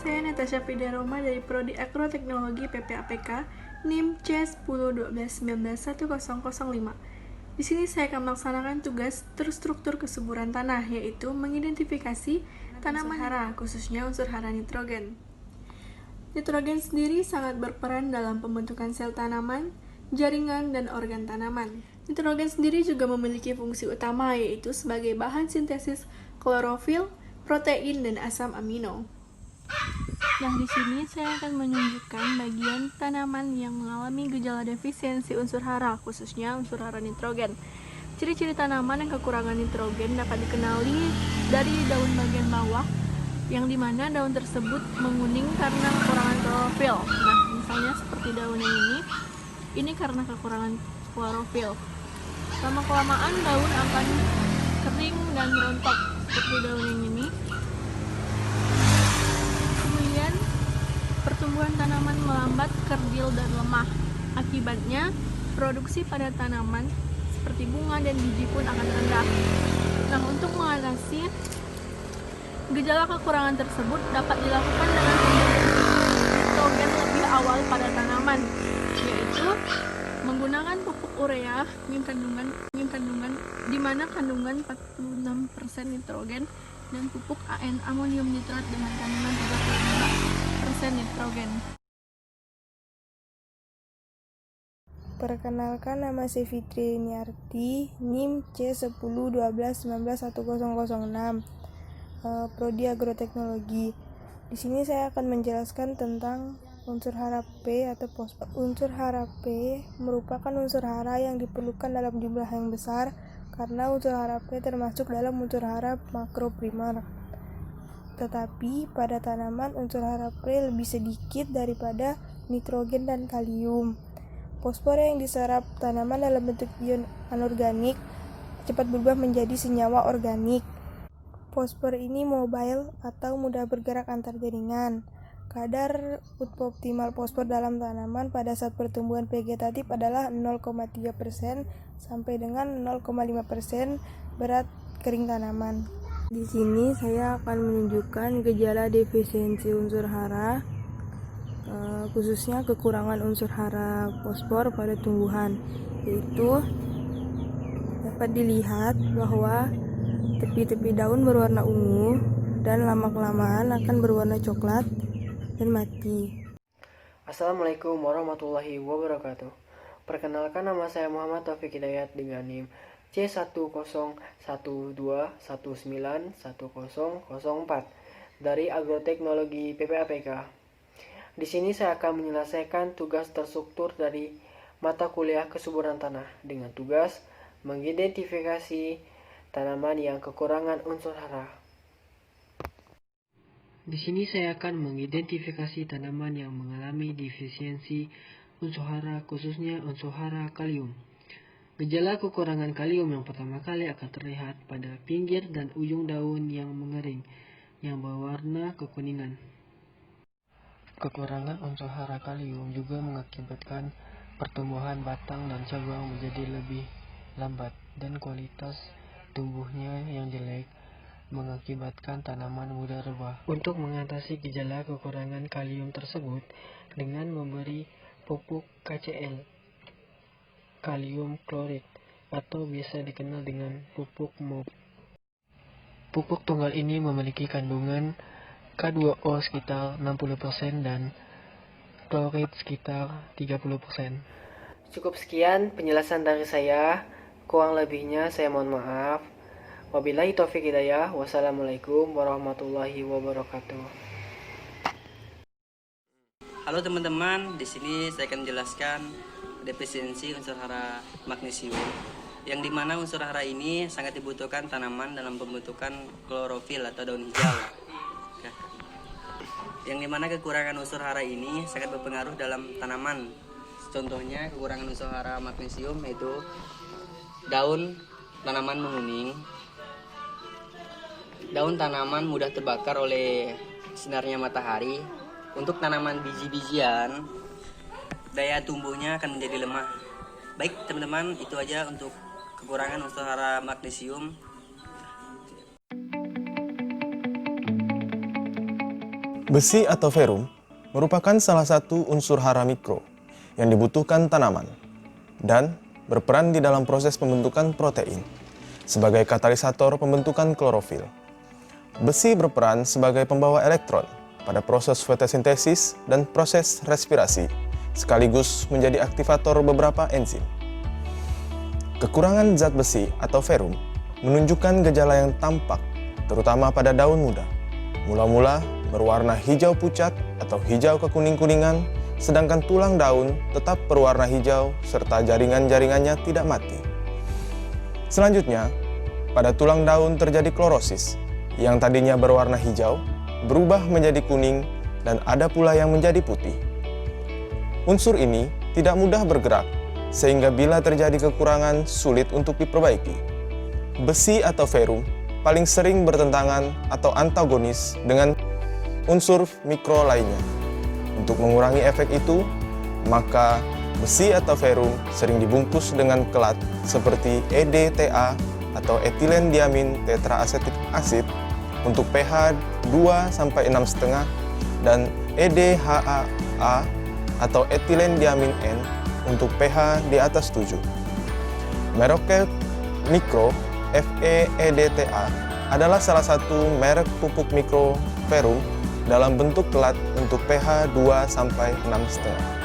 Saya Natasha Fidaroma dari Prodi Agroteknologi PPAPK, NIM C1012191005. Di sini saya akan melaksanakan tugas terstruktur kesuburan tanah, yaitu mengidentifikasi tanaman hara, khususnya unsur hara nitrogen. Nitrogen sendiri sangat berperan dalam pembentukan sel tanaman, jaringan, dan organ tanaman. Nitrogen sendiri juga memiliki fungsi utama, yaitu sebagai bahan sintesis klorofil, protein, dan asam amino. Nah, di sini saya akan menunjukkan bagian tanaman yang mengalami gejala defisiensi unsur hara, khususnya unsur hara nitrogen. Ciri-ciri tanaman yang kekurangan nitrogen dapat dikenali dari daun bagian bawah, yang dimana daun tersebut menguning karena kekurangan klorofil. Nah, misalnya seperti daun yang ini karena kekurangan klorofil. Lama-kelamaan daun akan kering dan rontok, seperti daun yang ini. Kemudian, pertumbuhan tanaman melambat, kerdil, dan lemah. Akibatnya, produksi pada tanaman seperti bunga dan biji pun akan rendah. Nah, untuk mengatasi gejala kekurangan tersebut dapat dilakukan dengan nitrogen lebih awal pada tanaman, yaitu menggunakan pupuk urea yang kandungan di mana kandungan 46% nitrogen dan pupuk AN amonium nitrat dengan kandungan 35% nitrogen. Perkenalkan, nama saya Fitri Niarti, NIM C1012191006, Prodi Agroteknologi. Di sini saya akan menjelaskan tentang unsur hara P atau fosfor. Unsur hara P merupakan unsur hara yang diperlukan dalam jumlah yang besar karena unsur hara P termasuk dalam unsur hara makroprimer. Tetapi pada tanaman unsur hara P lebih sedikit daripada nitrogen dan kalium. Fosfor yang diserap tanaman dalam bentuk ion anorganik cepat berubah menjadi senyawa organik. Fosfor ini mobile atau mudah bergerak antar jaringan. Kadar optimal fosfor dalam tanaman pada saat pertumbuhan vegetatif adalah 0,3% sampai dengan 0,5% berat kering tanaman. Di sini saya akan menunjukkan gejala defisiensi unsur hara, khususnya kekurangan unsur hara fosfor pada tumbuhan, yaitu dapat dilihat bahwa tepi-tepi daun berwarna ungu dan lama-kelamaan akan berwarna coklat dan mati. Assalamualaikum warahmatullahi wabarakatuh. Perkenalkan, nama saya Muhammad Taufik Hidayat dengan NIM C1012191004 dari Agroteknologi PPAPK. Di sini saya akan menyelesaikan tugas terstruktur dari mata kuliah kesuburan tanah dengan tugas mengidentifikasi tanaman yang kekurangan unsur hara. Di sini saya akan mengidentifikasi tanaman yang mengalami defisiensi unsur hara, khususnya unsur hara kalium. Gejala kekurangan kalium yang pertama kali akan terlihat pada pinggir dan ujung daun yang mengering, yang berwarna kekuningan. Kekurangan unsur hara kalium juga mengakibatkan pertumbuhan batang dan cabang menjadi lebih lambat dan kualitas tumbuhnya yang jelek mengakibatkan tanaman mudah rebah. Untuk mengatasi gejala kekurangan kalium tersebut dengan memberi pupuk KCl, kalium klorid, atau biasa dikenal dengan pupuk MOP. Pupuk tunggal ini memiliki kandungan K2O sekitar 60% dan klorid sekitar 30%. Cukup sekian penjelasan dari saya. Kurang lebihnya saya mohon maaf. Wabillahi taufiq hidayah. Wassalamualaikum warahmatullahi wabarakatuh. Halo teman-teman, di sini saya akan menjelaskan defisiensi unsur hara magnesium, yang dimana unsur hara ini sangat dibutuhkan tanaman dalam pembentukan klorofil atau daun hijau. Yang dimana kekurangan unsur hara ini sangat berpengaruh dalam tanaman. Contohnya kekurangan unsur hara magnesium yaitu daun tanaman menguning, daun tanaman mudah terbakar oleh sinarnya matahari. Untuk tanaman biji-bijian, daya tumbuhnya akan menjadi lemah. Baik teman-teman, itu aja untuk kekurangan unsur hara magnesium. Besi atau ferum merupakan salah satu unsur hara mikro yang dibutuhkan tanaman dan berperan di dalam proses pembentukan protein sebagai katalisator pembentukan klorofil. Besi berperan sebagai pembawa elektron pada proses fotosintesis dan proses respirasi, sekaligus menjadi aktivator beberapa enzim. Kekurangan zat besi atau ferum menunjukkan gejala yang tampak, terutama pada daun muda. Mula-mula berwarna hijau pucat atau hijau kekuning-kuningan, sedangkan tulang daun tetap berwarna hijau serta jaringan-jaringannya tidak mati. Selanjutnya, pada tulang daun terjadi klorosis, yang tadinya berwarna hijau, berubah menjadi kuning, dan ada pula yang menjadi putih. Unsur ini tidak mudah bergerak, sehingga bila terjadi kekurangan sulit untuk diperbaiki. Besi atau ferum paling sering bertentangan atau antagonis dengan unsur mikro lainnya. Untuk mengurangi efek itu, maka besi atau ferum sering dibungkus dengan kelat seperti EDTA atau etilen diamin tetraasetik asid untuk pH 2-6,5 dan EDHAA atau etilen diamin N untuk pH di atas 7. Merek Mikro FEEDTA adalah salah satu merek pupuk mikro ferum dalam bentuk kelat untuk pH 2-6,5.